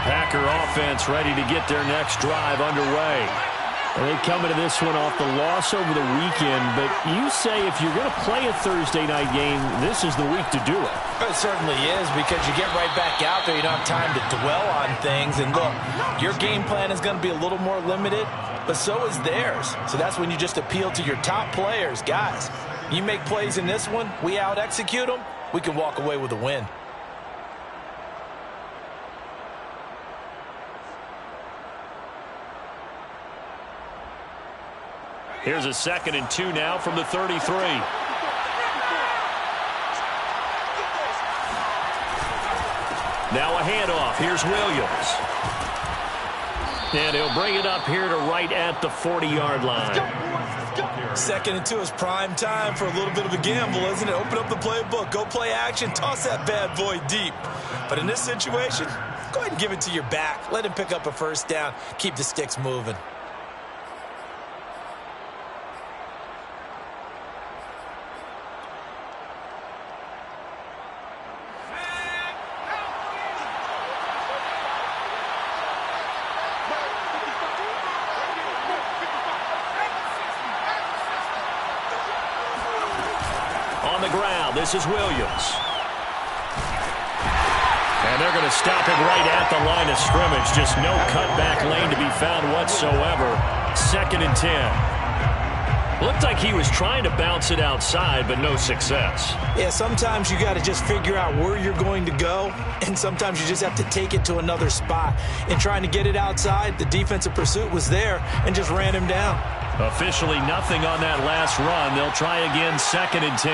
Packer offense ready to get their next drive underway. They come into this one off the loss over the weekend, but you say if you're going to play a Thursday night game, this is the week to do it. It certainly is, because you get right back out there. You don't have time to dwell on things. And look, your game plan is going to be a little more limited, but so is theirs. So that's when you just appeal to your top players. Guys, you make plays in this one, we out-execute them, we can walk away with a win. Here's a 2nd and 2 now from the 33. Now a handoff. Here's Williams. And he'll bring it up here to right at the 40-yard line. 2nd and 2 is prime time for a little bit of a gamble, isn't it? Open up the playbook, go play action, toss that bad boy deep. But in this situation, go ahead and give it to your back. Let him pick up a first down. Keep the sticks moving. On the ground, this is Williams. And they're going to stop it right at the line of scrimmage. Just no cutback lane to be found whatsoever. 2nd and 10. Looked like he was trying to bounce it outside, but no success. Yeah, sometimes you got to just figure out where you're going to go, and sometimes you just have to take it to another spot. In trying to get it outside, the defensive pursuit was there and just ran him down. Officially nothing on that last run. They'll try again, 2nd and 10.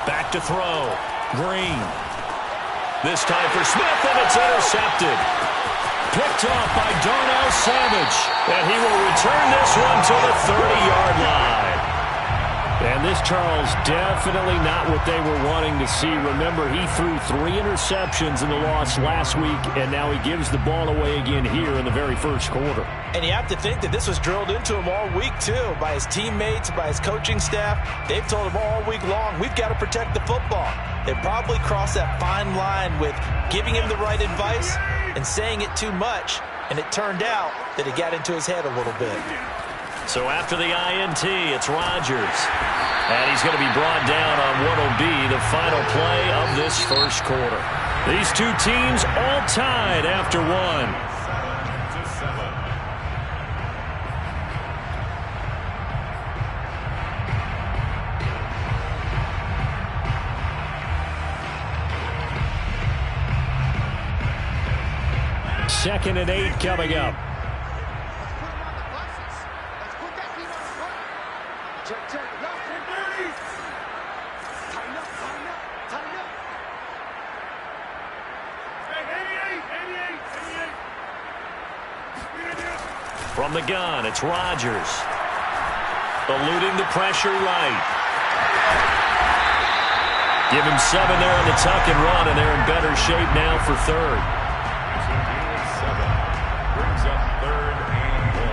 Back to throw. Green. This time for Smith, and it's intercepted. Picked off by Darnell Savage. And he will return this one to the 30-yard line. And this, Charles, definitely not what they were wanting to see. Remember, he threw 3 interceptions in the loss last week, and now he gives the ball away again here in the very first quarter. And you have to think that this was drilled into him all week, too, by his teammates, by his coaching staff. They've told him all week long, we've got to protect the football. They probably crossed that fine line with giving him the right advice and saying it too much, and it turned out that it got into his head a little bit. So after the INT, it's Rodgers. And he's going to be brought down on what will be the final play of this first quarter. These two teams all tied after one. Second and 8 coming up. From the gun, it's Rodgers. Eluding the pressure right. Give him 7 there on the tuck and run, and they're in better shape now for third. Brings up 3rd and 1.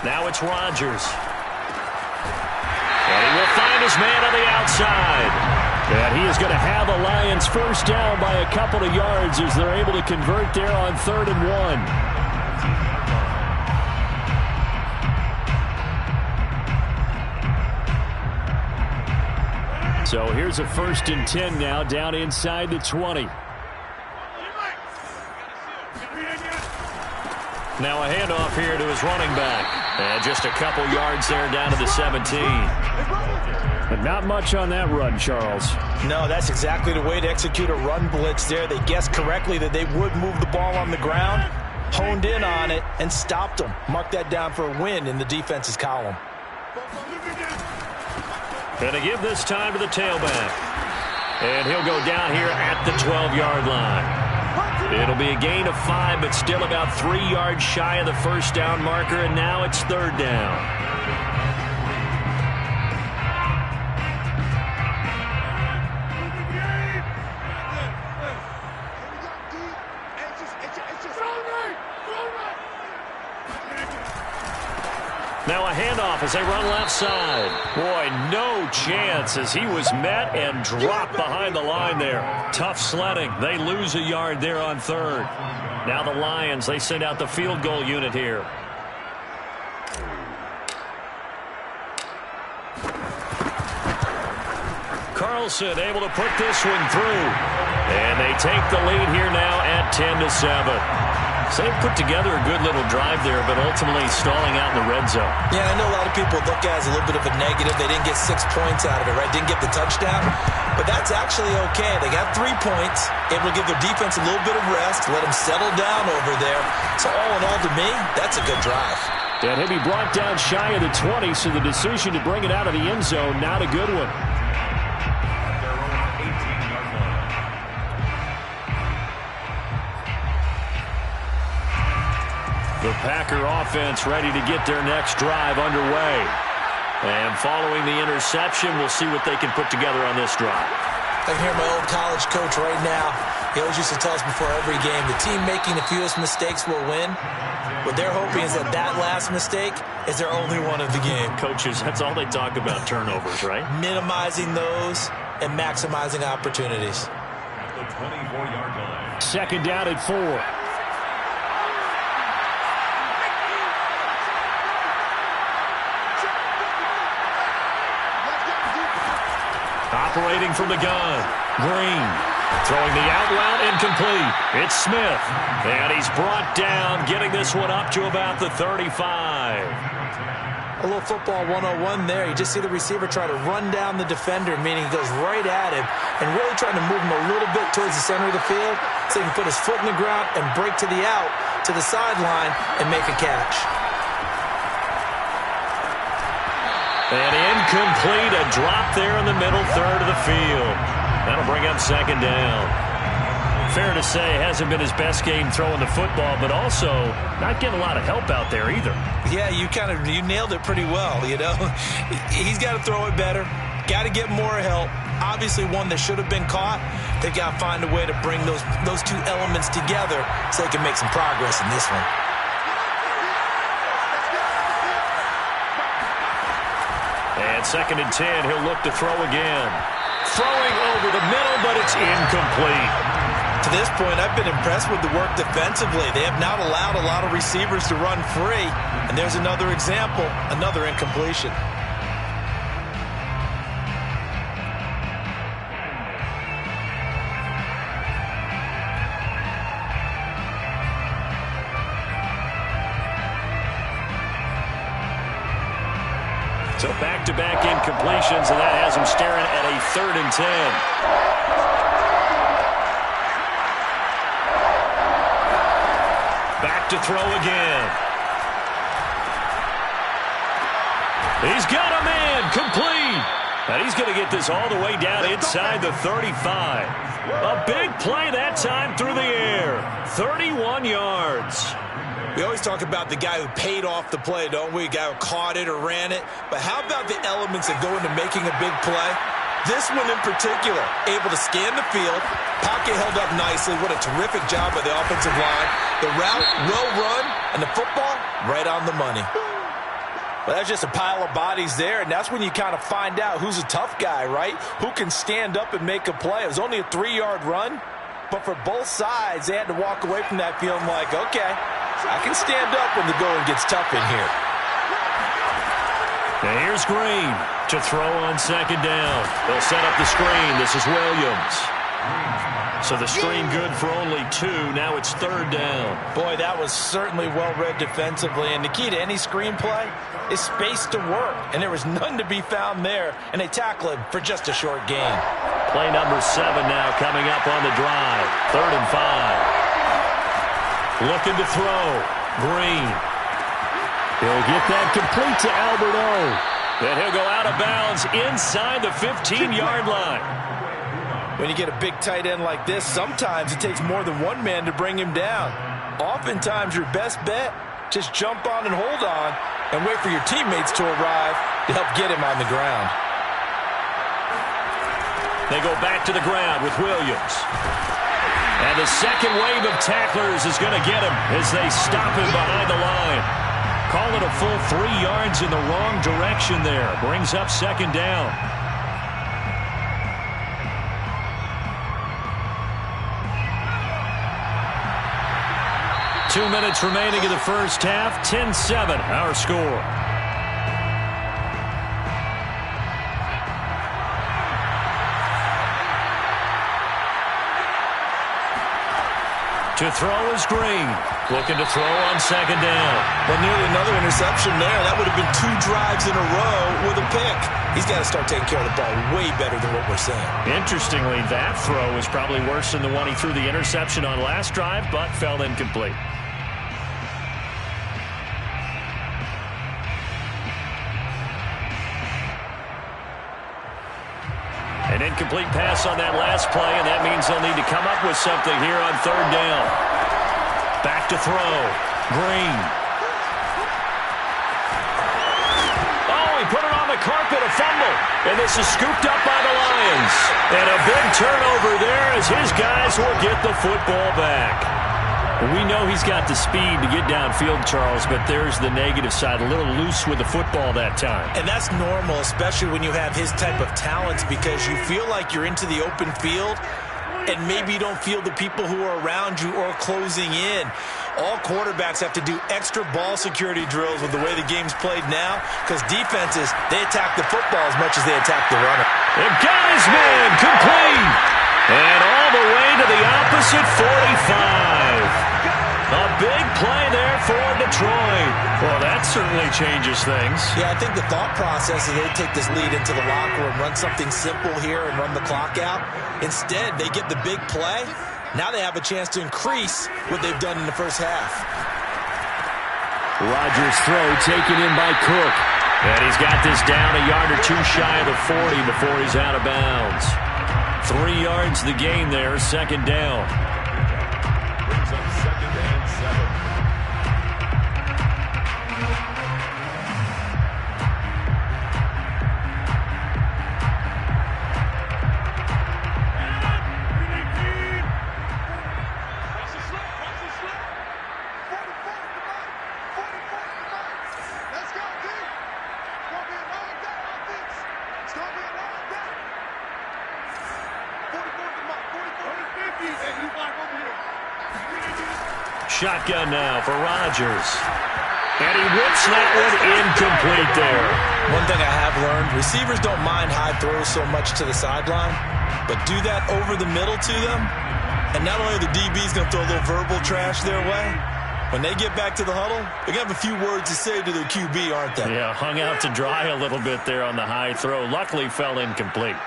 Now it's Rodgers. And he will find his man on the outside. And he is going to have the Lions first down by a couple of yards as they're able to convert there on 3rd and 1. So here's a 1st and 10 now down inside the 20. Now a handoff here to his running back. And just a couple yards there down to the 17. But not much on that run, Charles. No, that's exactly the way to execute a run blitz there. They guessed correctly that they would move the ball on the ground, honed in on it, and stopped them. Mark that down for a win in the defense's column. Going to give this time to the tailback. And he'll go down here at the 12-yard line. It'll be a gain of 5, but still about 3 yards shy of the first down marker, and now it's third down. Now a handoff as they run left side. Boy, no chance as he was met and dropped behind the line there. Tough sledding. They lose a yard there on third. Now the Lions, they send out the field goal unit here. Carlson able to put this one through. And they take the lead here now at 10-7. So they put together a good little drive there, but ultimately stalling out in the red zone. Yeah, I know a lot of people look at it as a little bit of a negative. They didn't get 6 points out of it, right? Didn't get the touchdown. But that's actually okay. They got 3 points. Able to give their defense a little bit of rest, let them settle down over there. So all in all, to me, that's a good drive. And he'll be brought down shy of the 20, so the decision to bring it out of the end zone, not a good one. The Packer offense ready to get their next drive underway. And following the interception, we'll see what they can put together on this drive. I can hear my old college coach right now. He always used to tell us before every game, the team making the fewest mistakes will win. What they're hoping is that that last mistake is their only one of the game. Coaches, that's all they talk about, turnovers, right? Minimizing those and maximizing opportunities. At the 24-yard line. Second down at 4. Operating from the gun. Green. Throwing the out route incomplete. It's Smith. And he's brought down, getting this one up to about the 35. A little football 101 there. You just see the receiver try to run down the defender, meaning he goes right at him and really trying to move him a little bit towards the center of the field so he can put his foot in the ground and break to the out, to the sideline, and make a catch. And incomplete, a drop there in the middle third of the field. That'll bring up second down. Fair to say, hasn't been his best game throwing the football, but also not getting a lot of help out there either. Yeah, you nailed it pretty well, you know. He's got to throw it better, got to get more help. Obviously one that should have been caught. They've got to find a way to bring those two elements together so they can make some progress in this one. And second and 10, he'll look to throw again. Throwing over the middle, but it's incomplete. To this point, I've been impressed with the work defensively. They have not allowed a lot of receivers to run free. And there's another example, another incompletion. So back-to-back incompletions, and that has him staring at a 3rd and 10. Back to throw again. He's got a man, complete. And he's going to get this all the way down inside the 35. A big play that time through the air. 31 yards. We always talk about the guy who paid off the play, don't we? A guy who caught it or ran it. But how about the elements that go into making a big play? This one in particular, able to scan the field, pocket held up nicely. What a terrific job by the offensive line. The route, well run, and the football, right on the money. Well, that's just a pile of bodies there, and that's when you kind of find out who's a tough guy, right? Who can stand up and make a play. It was only a 3-yard run, but for both sides, they had to walk away from that feeling like, okay, I can stand up when the going gets tough in here. And here's Green to throw on second down. They'll set up the screen. This is Williams. So the screen good for only 2. Now it's 3rd down. Boy, that was certainly well-read defensively. And the key to any screenplay is space to work. And there was none to be found there. And they tackle him for just a short gain. Play number 7 now coming up on the drive. 3rd and 5. Looking to throw. Green. He'll get that complete to Albert O. And he'll go out of bounds inside the 15-yard line. When you get a big tight end like this, sometimes it takes more than one man to bring him down. Oftentimes, your best bet, just jump on and hold on and wait for your teammates to arrive to help get him on the ground. They go back to the ground with Williams. And the second wave of tacklers is going to get him as they stop him behind the line. Call it a full 3 yards in the wrong direction there. Brings up second down. Two minutes remaining in the first half. 10-7, our score. To throw is Green. Looking to throw on second down. Well, nearly another interception there. That would have been 2 drives in a row with a pick. He's got to start taking care of the ball way better than what we're seeing. Interestingly, that throw is probably worse than the one he threw the interception on last drive, but fell incomplete. An incomplete pass on that last play, and that means they'll need to come up with something here on third down. Back to throw. Green. Oh, he put it on the carpet, a fumble. And this is scooped up by the Lions. And a big turnover there as his guys will get the football back. We know he's got the speed to get downfield, Charles, but there's the negative side. A little loose with the football that time. And that's normal, especially when you have his type of talents, because you feel like you're into the open field and maybe you don't feel the people who are around you or closing in. All quarterbacks have to do extra ball security drills with the way the game's played now, because defenses, they attack the football as much as they attack the runner. And got his man complete. And all the way to the opposite 45. A big play there for Detroit. Well, that certainly changes things. Yeah, I think the thought process is they take this lead into the locker room, run something simple here and run the clock out. Instead, they get the big play. Now they have a chance to increase what they've done in the first half. Rodgers' throw taken in by Cook. And he's got this down a yard or two shy of the 40 before he's out of bounds. 3 yards the gain there, second down. Brings up second and 7. Shotgun now for Rodgers. And he whips that one incomplete there. One thing I have learned, receivers don't mind high throws so much to the sideline, but do that over the middle to them, and not only are the DBs going to throw a little verbal trash their way, when they get back to the huddle, they're going to have a few words to say to their QB, aren't they? Yeah, hung out to dry a little bit there on the high throw. Luckily fell incomplete.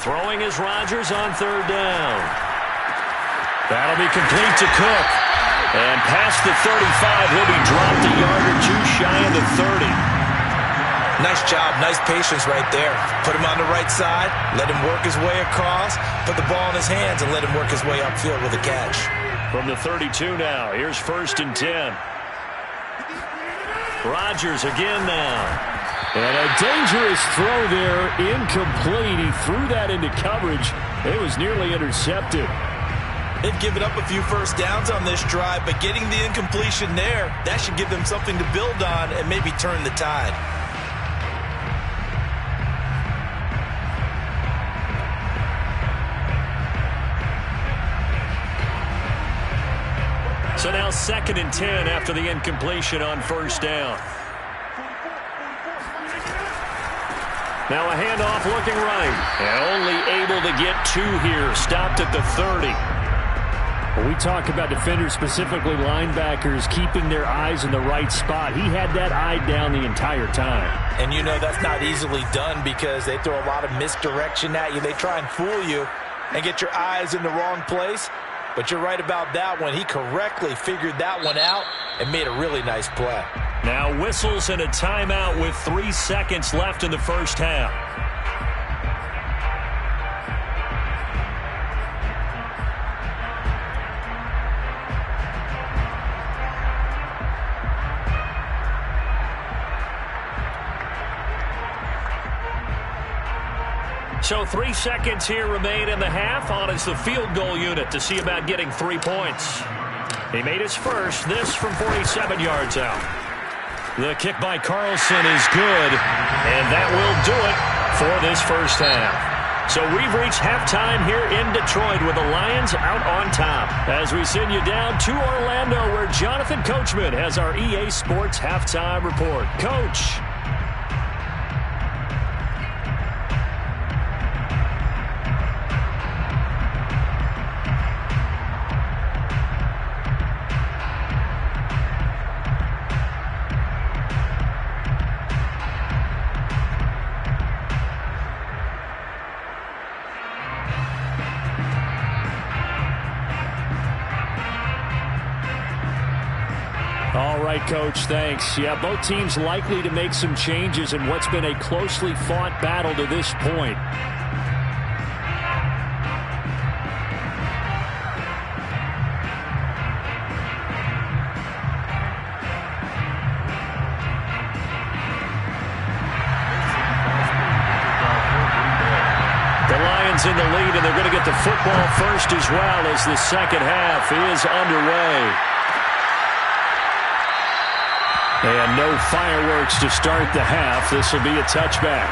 Throwing is Rodgers on third down. That'll be complete to Cook. And past the 35, he'll be dropped a yard or two shy of the 30. Nice job, nice patience right there. Put him on the right side, let him work his way across, put the ball in his hands, and let him work his way upfield with a catch. From the 32 now, here's 1st and 10. Rodgers again now. And a dangerous throw there, incomplete. He threw that into coverage. It was nearly intercepted. They've given up a few first downs on this drive, but getting the incompletion there, that should give them something to build on and maybe turn the tide. So now 2nd and 10 after the incompletion on first down. Now a handoff looking right. And only able to get 2 here. Stopped at the 30. When we talk about defenders, specifically linebackers, keeping their eyes in the right spot, he had that eye down the entire time. And you know that's not easily done because they throw a lot of misdirection at you. They try and fool you. and get your eyes in the wrong place. But you're right about that one. He correctly figured that one out and made a really nice play. Now whistles and a timeout with 3 seconds left in the first half. So 3 seconds here remain in the half. On is the field goal unit to see about getting 3 points. He made his first, this from 47 yards out. The kick by Carlson is good, and that will do it for this first half. So we've reached halftime here in Detroit with the Lions out on top. As we send you down to Orlando, where Jonathan Coachman has our EA Sports halftime report. Coach. All right, Coach, thanks. Yeah, both teams likely to make some changes in what's been a closely fought battle to this point. The Lions in the lead, and they're going to get the football first as well as the second half is underway. And no fireworks to start the half. This will be a touchback.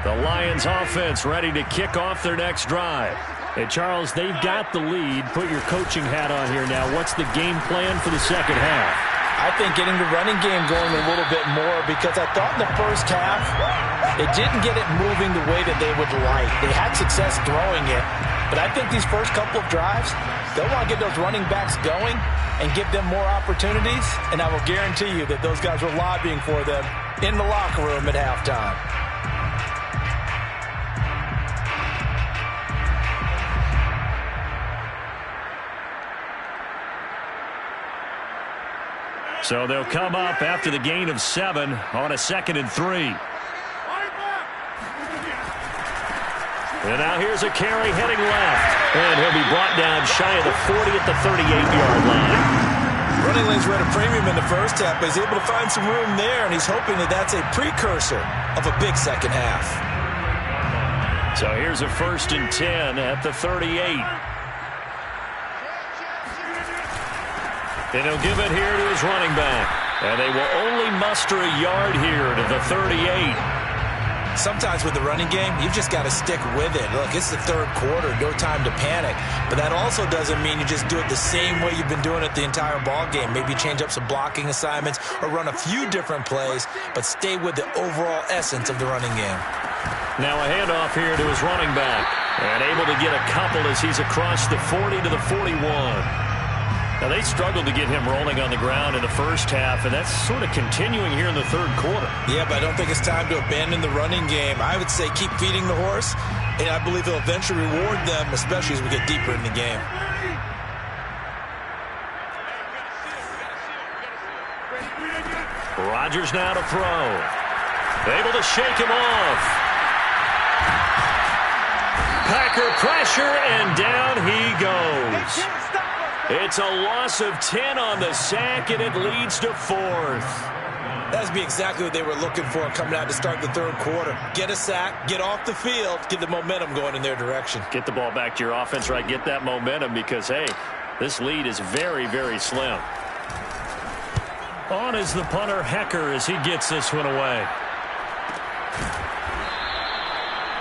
The Lions offense ready to kick off their next drive. Hey, Charles, they've got the lead. Put your coaching hat on here now. What's the game plan for the second half? I think getting the running game going a little bit more, because I thought in the first half they didn't get it moving the way that they would like. They had success throwing it, but I think these first couple of drives, they'll want to get those running backs going and give them more opportunities, and I will guarantee you that those guys were lobbying for them in the locker room at halftime. So they'll come up after the gain of 7 on a 2nd and 3. And now here's a carry heading left. And he'll be brought down shy of the 40 at the 38-yard line. Running lanes were at a premium in the first half, but he's able to find some room there, and he's hoping that that's a precursor of a big second half. So here's a 1st and 10 at the 38. And he'll give it here to his running back. And they will only muster a yard here to the 38. Sometimes with the running game, you've just got to stick with it. Look, it's the third quarter, no time to panic. But that also doesn't mean you just do it the same way you've been doing it the entire ball game. Maybe change up some blocking assignments or run a few different plays, but stay with the overall essence of the running game. Now a handoff here to his running back. And able to get a couple as he's across the 40 to the 41. Now, they struggled to get him rolling on the ground in the first half, and that's sort of continuing here in the third quarter. Yeah, but I don't think it's time to abandon the running game. I would say keep feeding the horse, and I believe he'll eventually reward them, especially as we get deeper in the game. Rodgers now to throw. Able to shake him off. Packer pressure, and down he goes. It's a loss of 10 on the sack, and it leads to 4th. That'd be exactly what they were looking for coming out to start the third quarter. Get a sack, get off the field, get the momentum going in their direction. Get the ball back to your offense, right? Get that momentum because, hey, this lead is very, very slim. On is the punter, Hecker, as he gets this one away.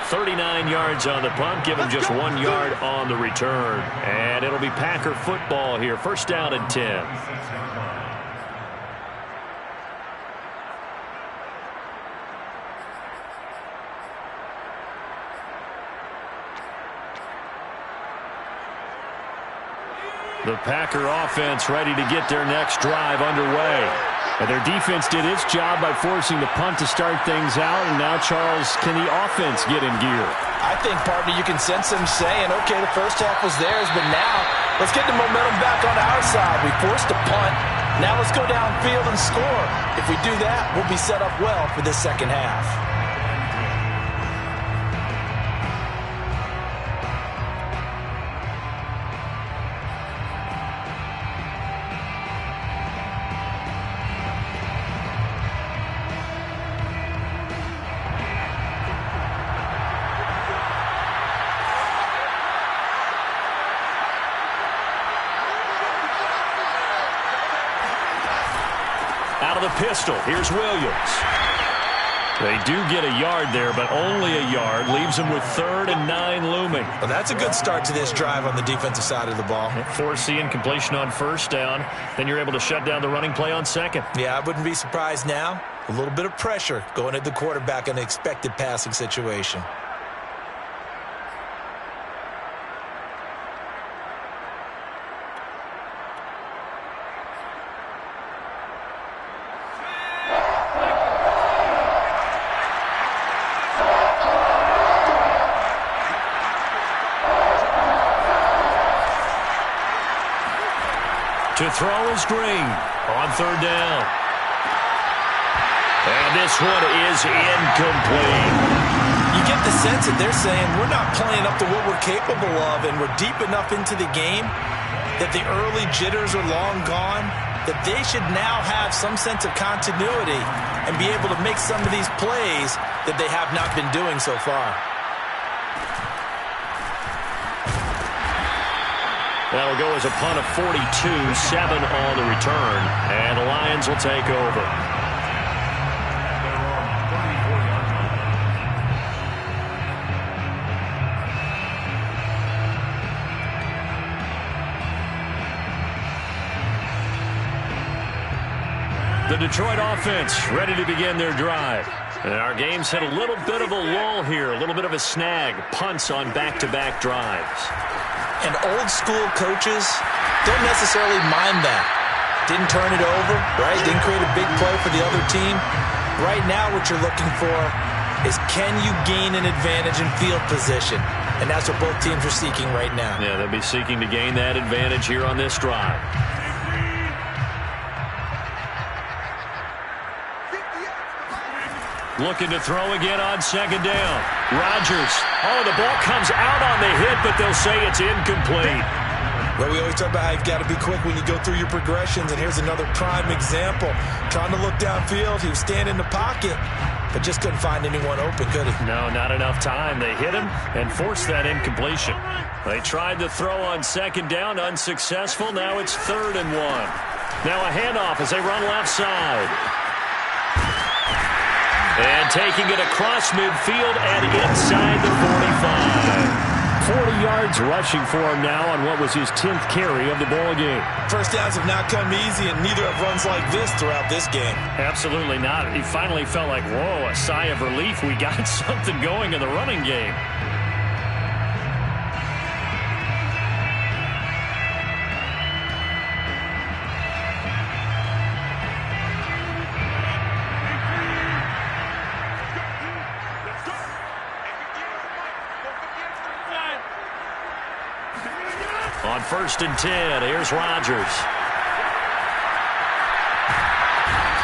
39 yards on the punt, give him just 1 yard on the return. And it'll be Packer football here, 1st down and 10. The Packer offense ready to get their next drive underway. And their defense did its job by forcing the punt to start things out. And now, Charles, can the offense get in gear? I think, partner, you can sense them saying, okay, the first half was theirs, but now let's get the momentum back on our side. We forced a punt. Now let's go downfield and score. If we do that, we'll be set up well for this second half. Out of the pistol, here's Williams. They do get a yard there, but only a yard. Leaves them with 3rd and 9 looming. Well, that's a good start to this drive on the defensive side of the ball. Force the incompletion on first down. Then you're able to shut down the running play on second. Yeah, I wouldn't be surprised now. A little bit of pressure going at the quarterback in an expected passing situation. To throw is Green on 3rd down. And this one is incomplete. You get the sense that they're saying we're not playing up to what we're capable of, and we're deep enough into the game that the early jitters are long gone, that they should now have some sense of continuity and be able to make some of these plays that they have not been doing so far. That'll go as a punt of 42, 7 on the return, and the Lions will take over. The Detroit offense ready to begin their drive. And our game's hit a little bit of a lull here, a little bit of a snag, punts on back-to-back drives. And old-school coaches don't necessarily mind that. Didn't turn it over, right? Didn't create a big play for the other team. Right now what you're looking for is can you gain an advantage in field position? And that's what both teams are seeking right now. Yeah, they'll be seeking to gain that advantage here on this drive. Looking to throw again on 2nd down. Rodgers. Oh, the ball comes out on the hit, but they'll say it's incomplete. Well, we always talk about how you've got to be quick when you go through your progressions, and here's another prime example. Trying to look downfield, he was standing in the pocket, but just couldn't find anyone open, could he? No, not enough time. They hit him and forced that incompletion. They tried to throw on 2nd down, unsuccessful. Now it's 3rd and 1. Now a handoff as they run left side. And taking it across midfield and inside the 45. 40 yards rushing for him now on what was his 10th carry of the ball game. First downs have not come easy, and neither have runs like this throughout this game. Absolutely not. He finally felt like, whoa, a sigh of relief. We got something going in the running game. On 1st and 10, here's Rodgers.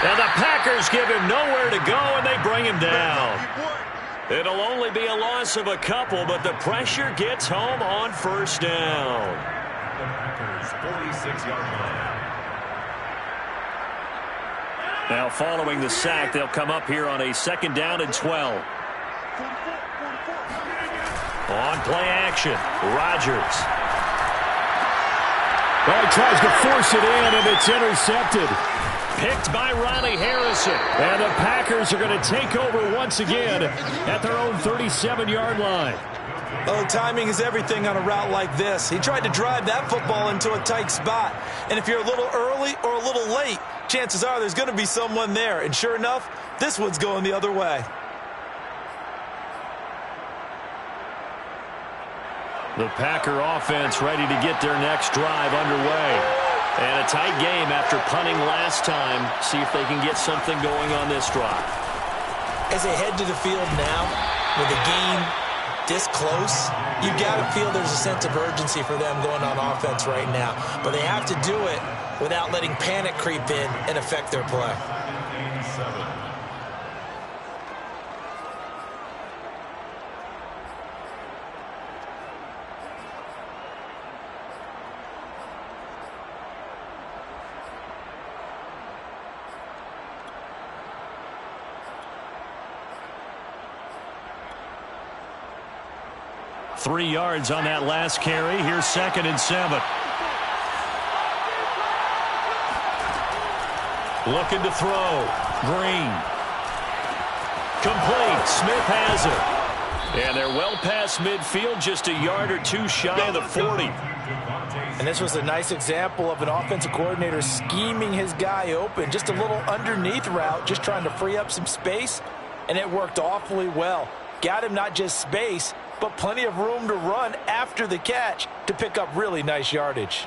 And the Packers give him nowhere to go, and they bring him down. It'll only be a loss of a couple, but the pressure gets home on 1st down. The Packers, 46-yard line. Now following the sack, they'll come up here on a 2nd down and 12. On play action, Rodgers. Well, he tries to force it in, and it's intercepted. Picked by Ronnie Harrison. And the Packers are going to take over once again at their own 37-yard line. Oh, timing is everything on a route like this. He tried to drive that football into a tight spot. And if you're a little early or a little late, chances are there's going to be someone there. And sure enough, this one's going the other way. The Packer offense ready to get their next drive underway. And a tight game after punting last time. See if they can get something going on this drive. As they head to the field now, with the game this close, you got to feel there's a sense of urgency for them going on offense right now. But they have to do it without letting panic creep in and affect their play. 3 yards on that last carry. Here's 2nd and 7. Looking to throw. Green. Complete. Smith has it. And they're well past midfield, just a yard or two shy of the 40. And this was a nice example of an offensive coordinator scheming his guy open. Just a little underneath route, just trying to free up some space. And it worked awfully well. Got him not just space, but plenty of room to run after the catch to pick up really nice yardage.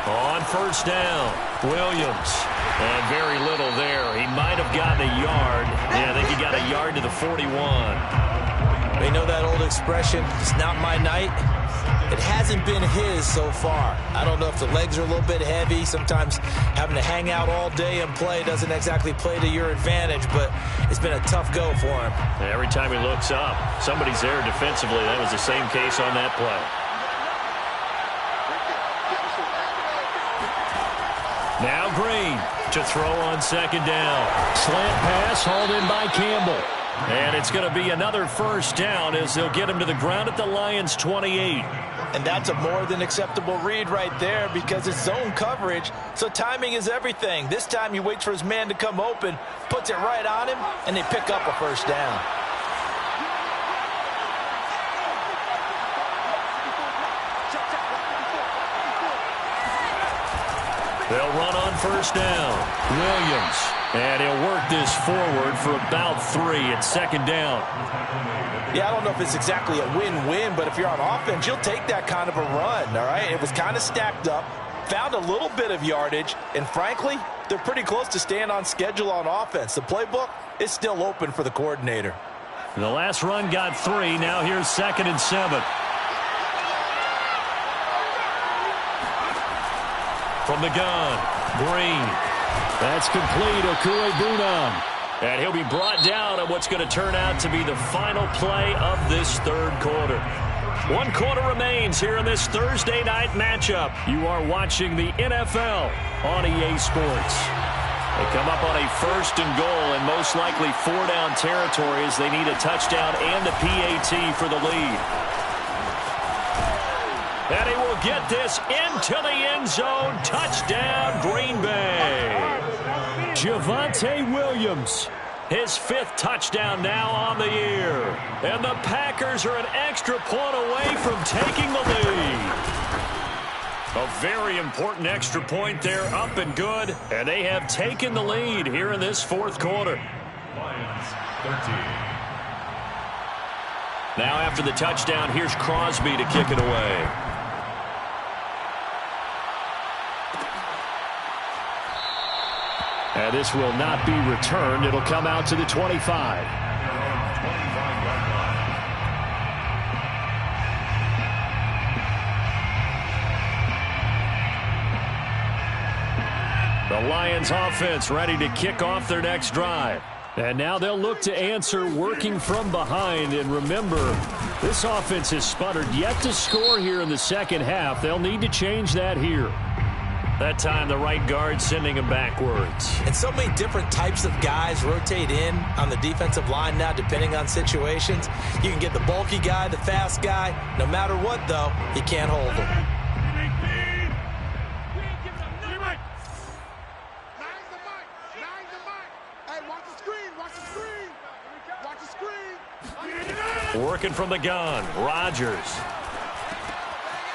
On first down, Williams. And very little there. He might have gotten a yard. Yeah, I think he got a yard to the 41. You know that old expression, it's not my night? It hasn't been his so far. I don't know if the legs are a little bit heavy. Sometimes having to hang out all day and play doesn't exactly play to your advantage, but it's been a tough go for him. And every time he looks up, somebody's there defensively. That was the same case on that play. Now Green to throw on 2nd down. Slant pass hauled in by Campbell. And it's going to be another first down as they'll get him to the ground at the Lions' 28. And that's a more than acceptable read right there because it's zone coverage, so timing is everything. This time he waits for his man to come open, puts it right on him, and they pick up a first down. They'll run on first down. Williams. And he'll work this forward for about 3 at 2nd down. Yeah, I don't know if it's exactly a win-win, but if you're on offense, you'll take that kind of a run, all right? It was kind of stacked up, found a little bit of yardage, and frankly, they're pretty close to staying on schedule on offense. The playbook is still open for the coordinator. The last run got 3. Now here's 2nd and 7. From the gun, Green. That's complete. Okuegbunam. And he'll be brought down on what's going to turn out to be the final play of this third quarter. 1 quarter remains here in this Thursday night matchup. You are watching the NFL on EA Sports. They come up on a 1st and goal and most likely 4-down territory as they need a touchdown and a PAT for the lead. And he will get this into the end zone. Touchdown, Green Bay. Javonte Williams, his 5th touchdown now on the year. And the Packers are an extra point away from taking the lead. A very important extra point there, up and good. And they have taken the lead here in this 4th quarter. Lions 13. Now after the touchdown, here's Crosby to kick it away. And this will not be returned. It'll come out to the 25. The Lions offense ready to kick off their next drive. And now they'll look to answer working from behind. And remember, this offense has sputtered yet to score here in the second half. They'll need to change that here. That time, the right guard sending him backwards. And so many different types of guys rotate in on the defensive line now, depending on situations. You can get the bulky guy, the fast guy. No matter what, though, you can't hold him. Working from the gun, Rodgers.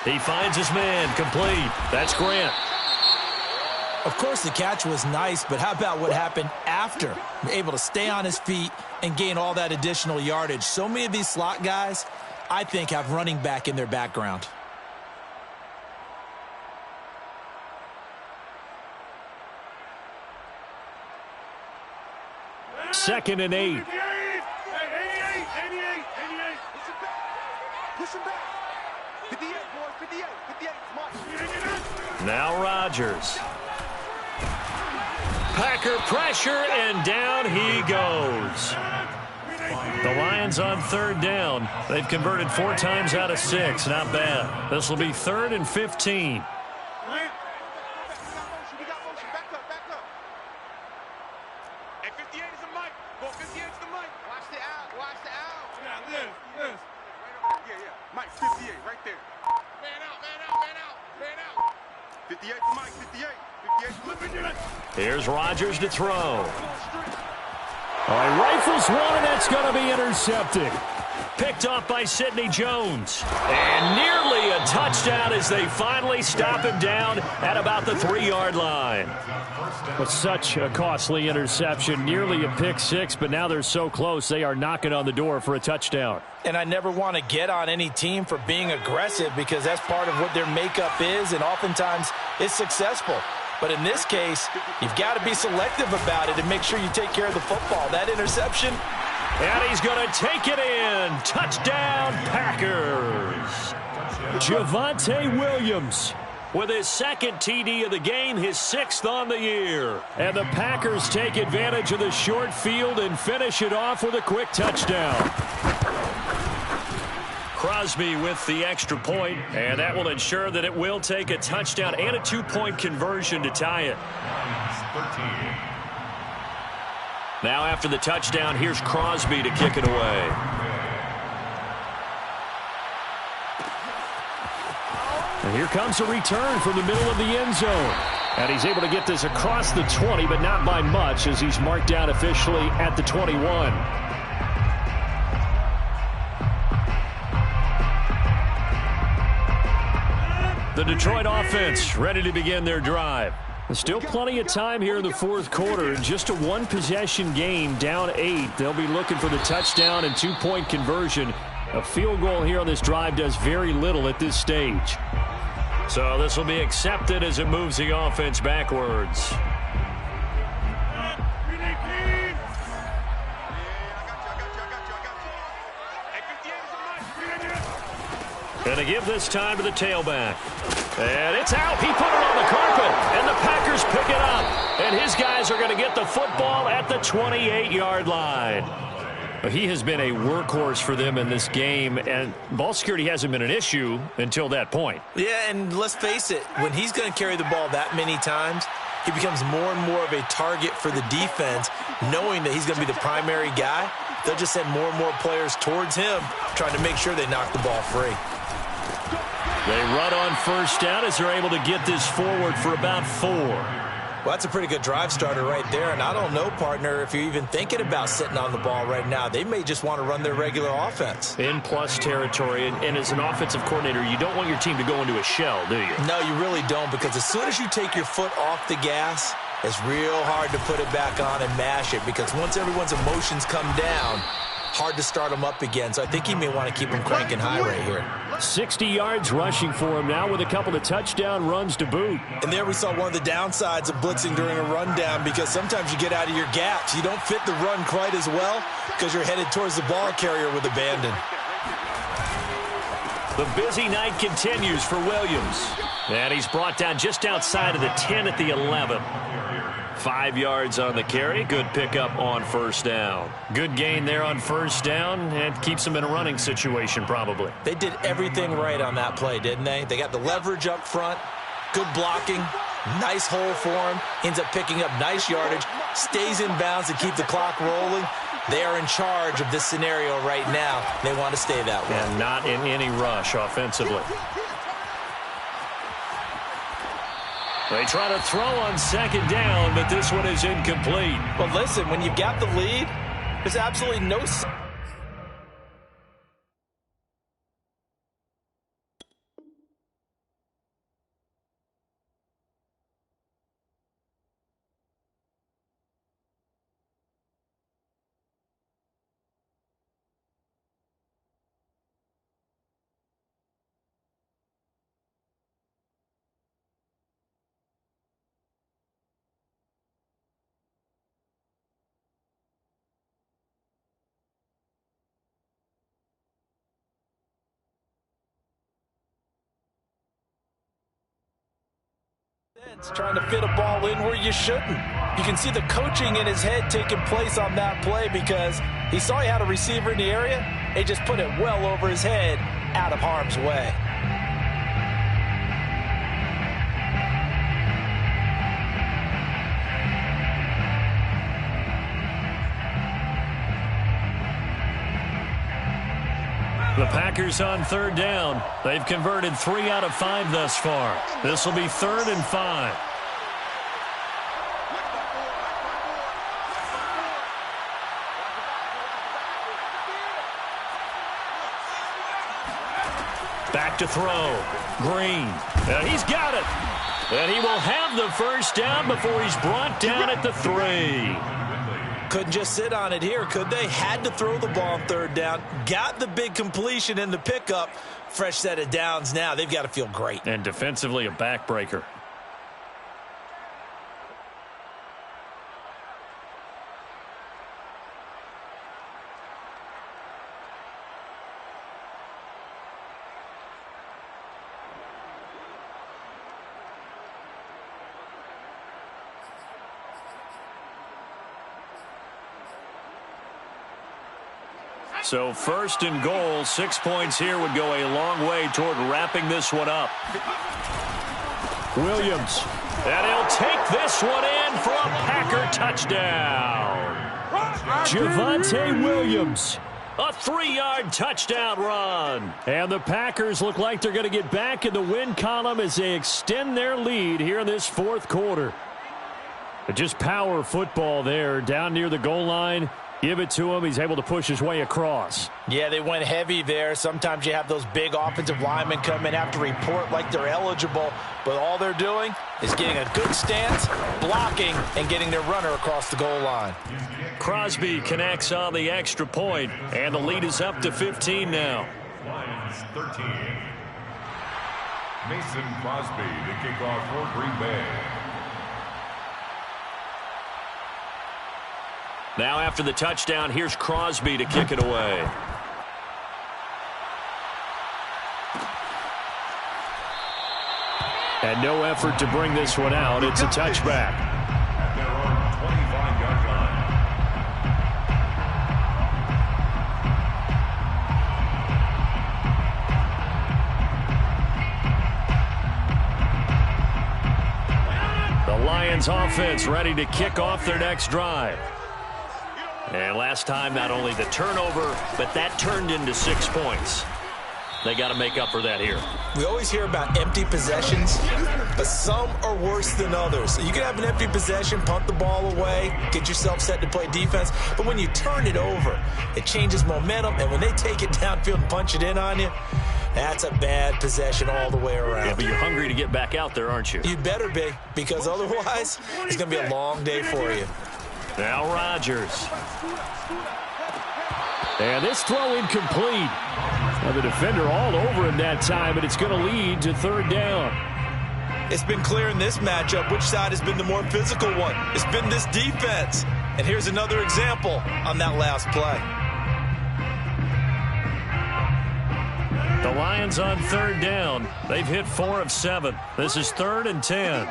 He finds his man, complete. That's Grant. Of course, the catch was nice, but how about what happened after? Able to stay on his feet and gain all that additional yardage. So many of these slot guys, I think, have running back in their background. Second and 8. 88. Push him back. 58, boys, 58. 58, Now Rodgers. Packer pressure, and down he goes. The Lions on third down. They've converted 4 times out of 6. Not bad. This will be 3rd and 15. Here's Rodgers to throw. He rifles one, and that's going to be intercepted. Picked off by Sidney Jones. And nearly a touchdown as they finally stop him down at about the 3-yard line. But such a costly interception, nearly a pick 6, but now they're so close they are knocking on the door for a touchdown. And I never want to get on any team for being aggressive because that's part of what their makeup is, and oftentimes it's successful. But in this case, you've got to be selective about it and make sure you take care of the football. That interception. And he's going to take it in. Touchdown, Packers. Javonte Williams with his 2nd TD of the game, his 6th on the year. And the Packers take advantage of the short field and finish it off with a quick touchdown. Crosby with the extra point, and that will ensure that it will take a touchdown and a 2-point conversion to tie it. Now after the touchdown, here's Crosby to kick it away. And here comes a return from the middle of the end zone. And he's able to get this across the 20, but not by much as he's marked down officially at the 21. The Detroit offense ready to begin their drive. Still plenty of time here in the 4th quarter. Just a 1-possession game, down 8. They'll be looking for the touchdown and 2-point conversion. A field goal here on this drive does very little at this stage. So this will be accepted as it moves the offense backwards. Going to give this time to the tailback. And it's out. He put it on the carpet. And the Packers pick it up. And his guys are going to get the football at the 28-yard line. He has been a workhorse for them in this game. And ball security hasn't been an issue until that point. Yeah, and let's face it. When he's going to carry the ball that many times, he becomes more and more of a target for the defense, knowing that he's going to be the primary guy. They'll just send more and more players towards him, trying to make sure they knock the ball free. They run on first down as they're able to get this forward for about 4. Well, that's a pretty good drive starter right there. And I don't know, partner, if you're even thinking about sitting on the ball right now. They may just want to run their regular offense. In plus territory. And as an offensive coordinator, you don't want your team to go into a shell, do you? No, you really don't, because as soon as you take your foot off the gas, it's real hard to put it back on and mash it, because once everyone's emotions come down, hard to start them up again. So I think he may want to keep them cranking high right here. 60 yards rushing for him now with a couple of touchdown runs to boot. And there we saw one of the downsides of blitzing during a rundown, because sometimes you get out of your gaps. You don't fit the run quite as well because you're headed towards the ball carrier with abandon. The busy night continues for Williams. And he's brought down just outside of the 10 at the 11. 5 yards on the carry. Good pickup on first down. Good gain there on first down, and keeps them in a running situation probably. They did everything right on that play, didn't they? They got the leverage up front, good blocking, nice hole for him, ends up picking up nice yardage, stays in bounds to keep the clock rolling. They are in charge of this scenario right now. They want to stay that way. And not in any rush offensively. They try to throw on second down, but this one is incomplete. But listen, when you've got the lead, there's absolutely no Trying to fit a ball in where you shouldn't. You can see the coaching in his head taking place on that play because he saw he had a receiver in the area. He just put it well over his head, out of harm's way. The Packers on third down. They've converted 3 out of 5 thus far. This will be 3rd and 5. Back to throw. Green. And he's got it. And he will have the first down before he's brought down at the 3. Couldn't just sit on it here, could they? Had to throw the ball on third down. Got the big completion in the pickup. Fresh set of downs now. They've got to feel great. And defensively a backbreaker. So 1st and goal, 6 points here would go a long way toward wrapping this one up. Williams. And he'll take this one in for a Packer touchdown. Javonte Williams. A 3-yard touchdown run. And the Packers look like they're going to get back in the win column as they extend their lead here in this 4th quarter. But just power football there down near the goal line. Give it to him. He's able to push his way across. Yeah, they went heavy there. Sometimes you have those big offensive linemen come in, have to report like they're eligible. But all they're doing is getting a good stance, blocking, and getting their runner across the goal line. Crosby connects on the extra point, and the lead is up to 15 now. Lions 13. Mason Crosby, the kickoff for Green Bay. Now after the touchdown, here's Crosby to kick it away. And no effort to bring this one out. It's a touchback. At their own 25-yard line. The Lions offense ready to kick off their next drive. And last time, not only the turnover, but that turned into 6 points. They got to make up for that here. We always hear about empty possessions, but some are worse than others. You can have an empty possession, punt the ball away, get yourself set to play defense, but when you turn it over, it changes momentum, and when they take it downfield and punch it in on you, that's a bad possession all the way around. Yeah, but you're hungry to get back out there, aren't you? You'd better be, because otherwise, it's going to be a long day for you. Now Rodgers. And this throw incomplete. Now the defender all over him that time, but it's going to lead to 3rd down. It's been clear in this matchup which side has been the more physical one. It's been this defense. And here's another example on that last play. The Lions on 3rd down. They've hit 4 of 7. This is 3rd and 10.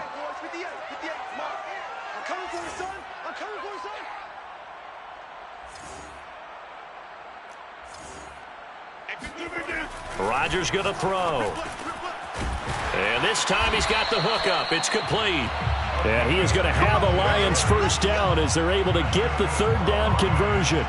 Rodgers going to throw. And this time he's got the hook up. It's complete. And he is going to have a Lions first down as they're able to get the 3rd down conversion.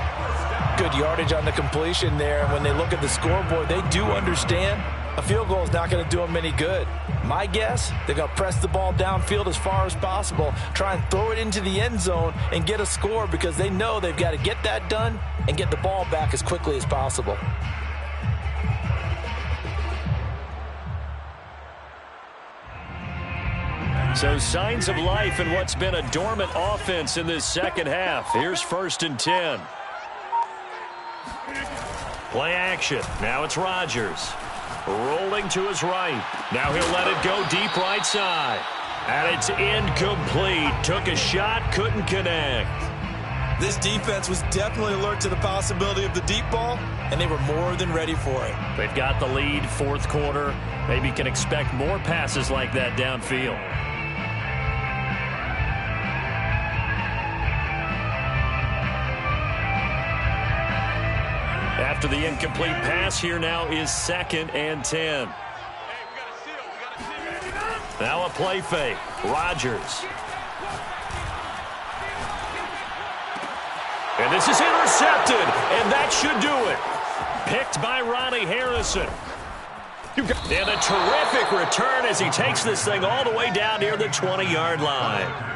Good yardage on the completion there. And when they look at the scoreboard, they do understand a field goal is not going to do them any good. My guess, they're going to press the ball downfield as far as possible, try and throw it into the end zone and get a score because they know they've got to get that done and get the ball back as quickly as possible. So signs of life in what's been a dormant offense in this second half. Here's 1st and 10. Play action. Now it's Rodgers. Rolling to his right. Now he'll let it go deep right side. And it's incomplete. Took a shot, couldn't connect. This defense was definitely alert to the possibility of the deep ball, and they were more than ready for it. They've got the lead, 4th quarter. Maybe can expect more passes like that downfield. after the incomplete pass. Here now is 2nd and 10. Now a play fake. Rodgers. And this is intercepted, and that should do it. Picked by Ronnie Harrison. And a terrific return as he takes this thing all the way down near the 20-yard line.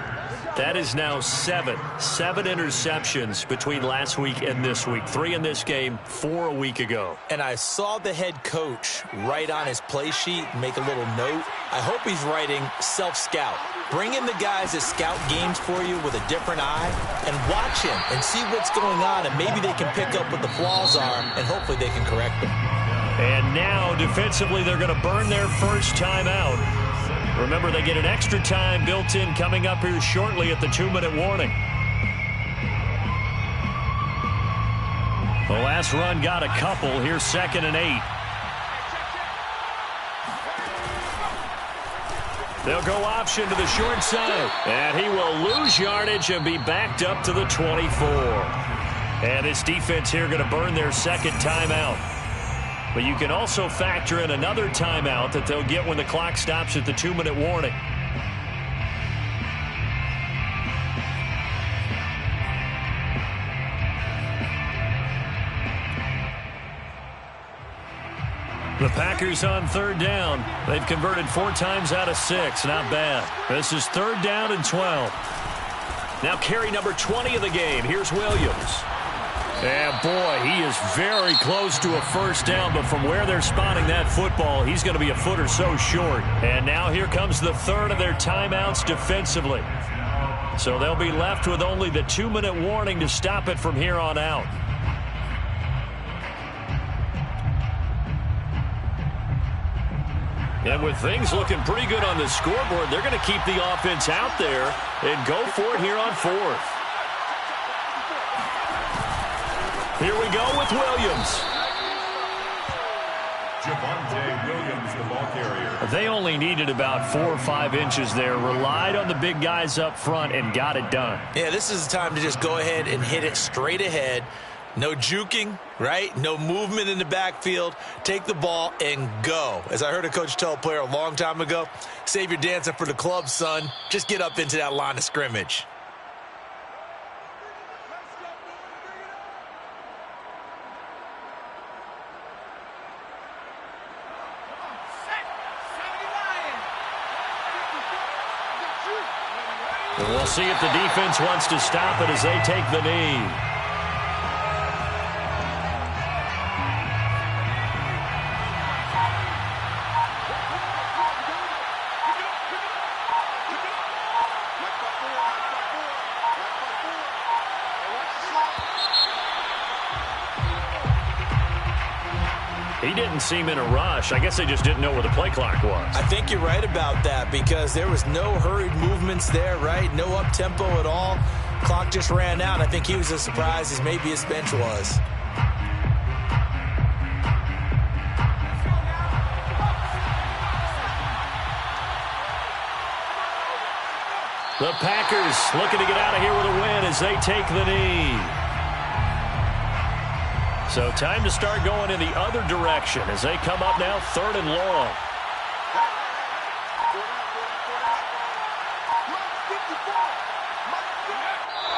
That is now 7 interceptions between last week and this week. 3 in this game, 4 a week ago. And I saw the head coach write on his play sheet and make a little note. I hope he's writing self-scout. Bring in the guys that scout games for you with a different eye and watch him and see what's going on, and maybe they can pick up what the flaws are, and hopefully they can correct them. And now, defensively, they're going to burn their first timeout. Remember, they get an extra time built in coming up here shortly at the 2-minute warning. The last run got a couple. Here's 2nd and 8. They'll go option to the short side. And he will lose yardage and be backed up to the 24. And this defense here going to burn their second timeout. But you can also factor in another timeout that they'll get when the clock stops at the 2-minute warning. The Packers on 3rd down. They've converted 4 times out of 6. Not bad. This is 3rd down and 12. Now carry number 20 of the game. Here's Williams. And, boy, he is very close to a first down, but from where they're spotting that football, he's going to be a foot or so short. And now here comes the 3rd of their timeouts defensively. So they'll be left with only the 2-minute warning to stop it from here on out. And with things looking pretty good on the scoreboard, they're going to keep the offense out there and go for it here on 4th. Here we go with Williams. Javonte Williams, the ball carrier. They only needed about 4 or 5 inches there. Relied on the big guys up front and got it done. Yeah, this is the time to just go ahead and hit it straight ahead. No juking, right? No movement in the backfield. Take the ball and go. As I heard a coach tell a player a long time ago, save your dancing for the club, son. Just get up into that line of scrimmage. And we'll see if the defense wants to stop it as they take the knee. He didn't seem in a rush. I guess they just didn't know where the play clock was. I think you're right about that because there was no hurried movements there, right? No up-tempo at all. Clock just ran out. I think he was as surprised as maybe his bench was. The Packers looking to get out of here with a win as they take the knee. So time to start going in the other direction as they come up now 3rd and long.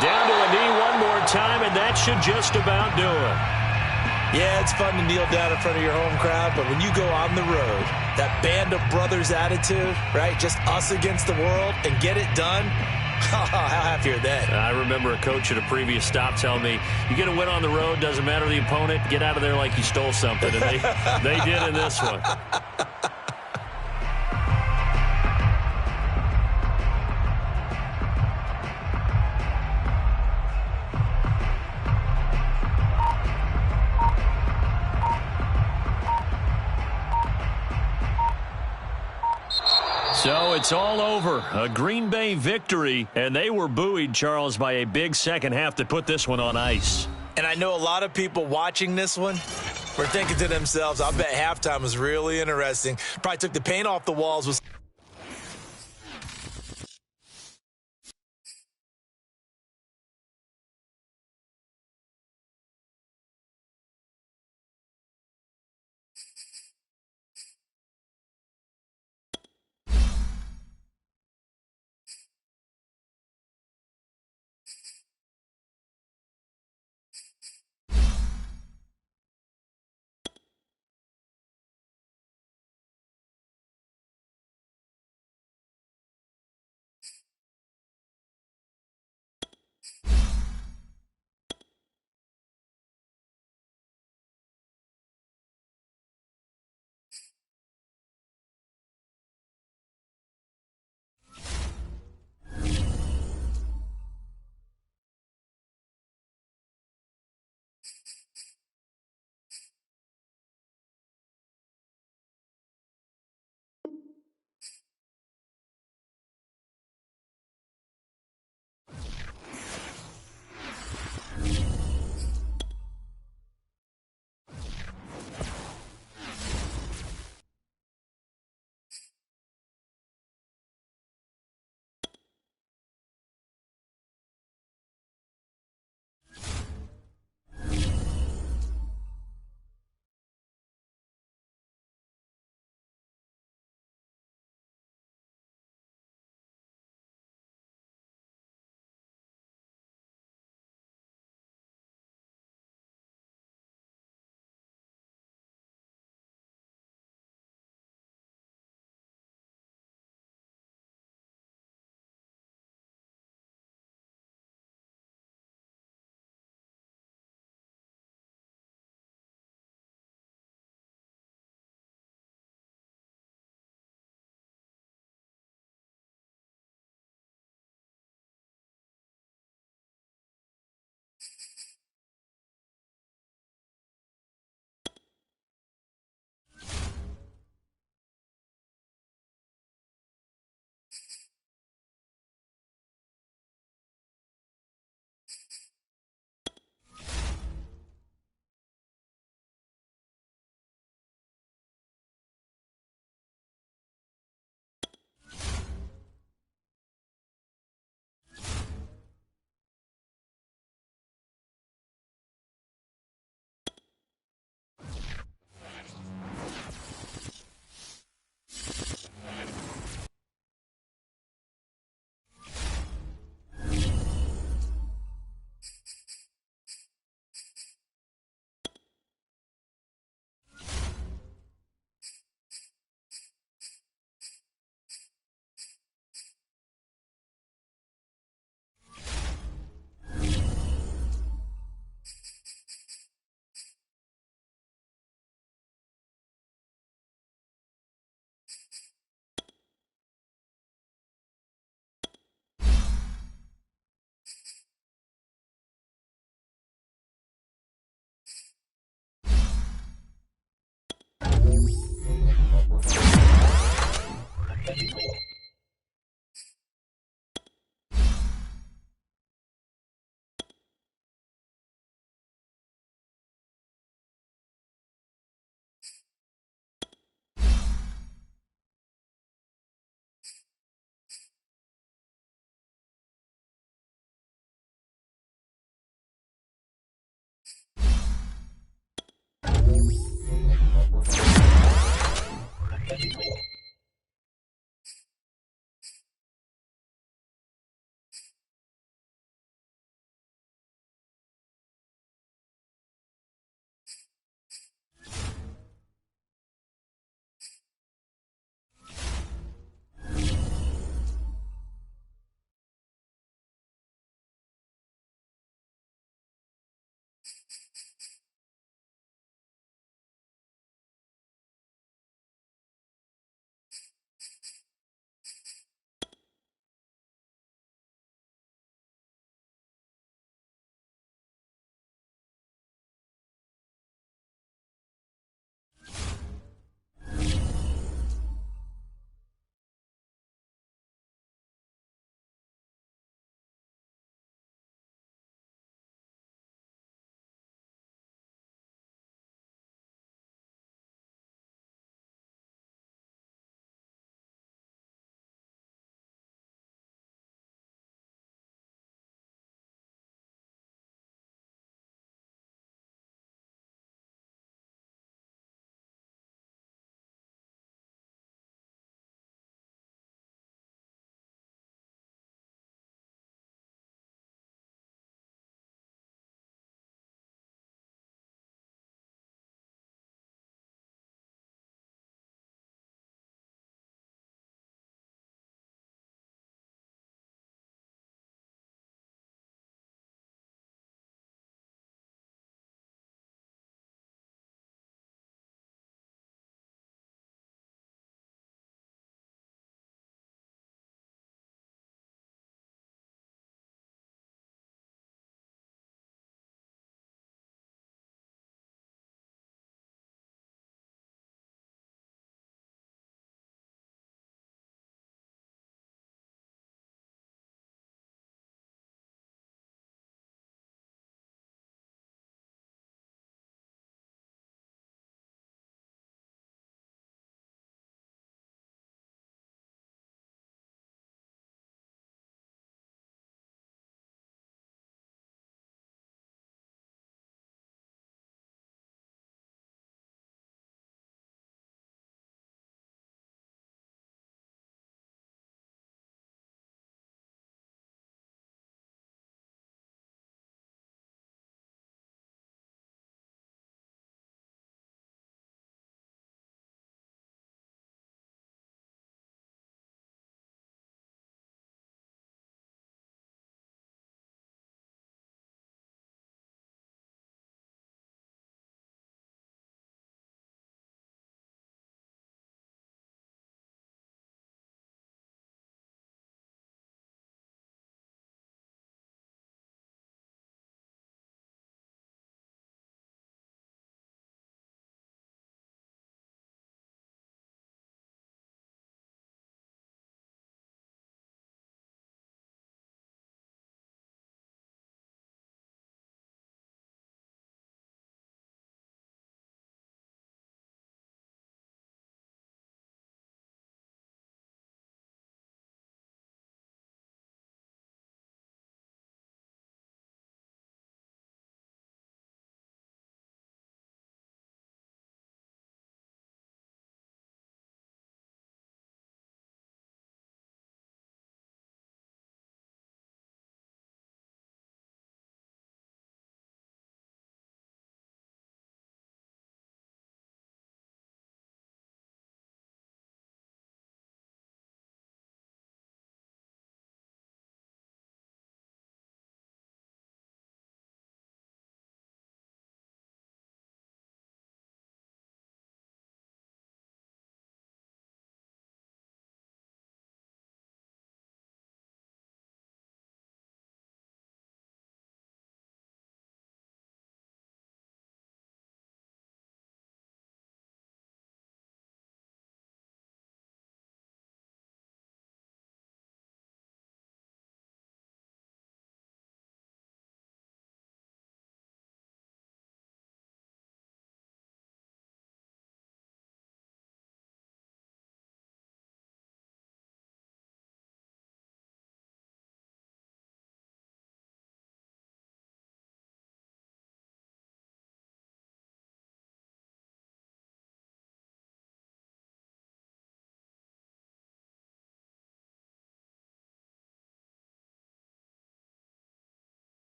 Down to a knee one more time, and that should just about do it. Yeah, it's fun to kneel down in front of your home crowd, but when you go on the road, that band of brothers attitude, right, just us against the world, and get it done, how happy are they? I remember a coach at a previous stop telling me, you get a win on the road, doesn't matter the opponent, get out of there like you stole something. And they did in this one. So it's all over. A Green Bay victory, and they were buoyed, Charles, by a big second half to put this one on ice. And I know a lot of people watching this one were thinking to themselves, I bet halftime was really interesting. Probably took the paint off the walls.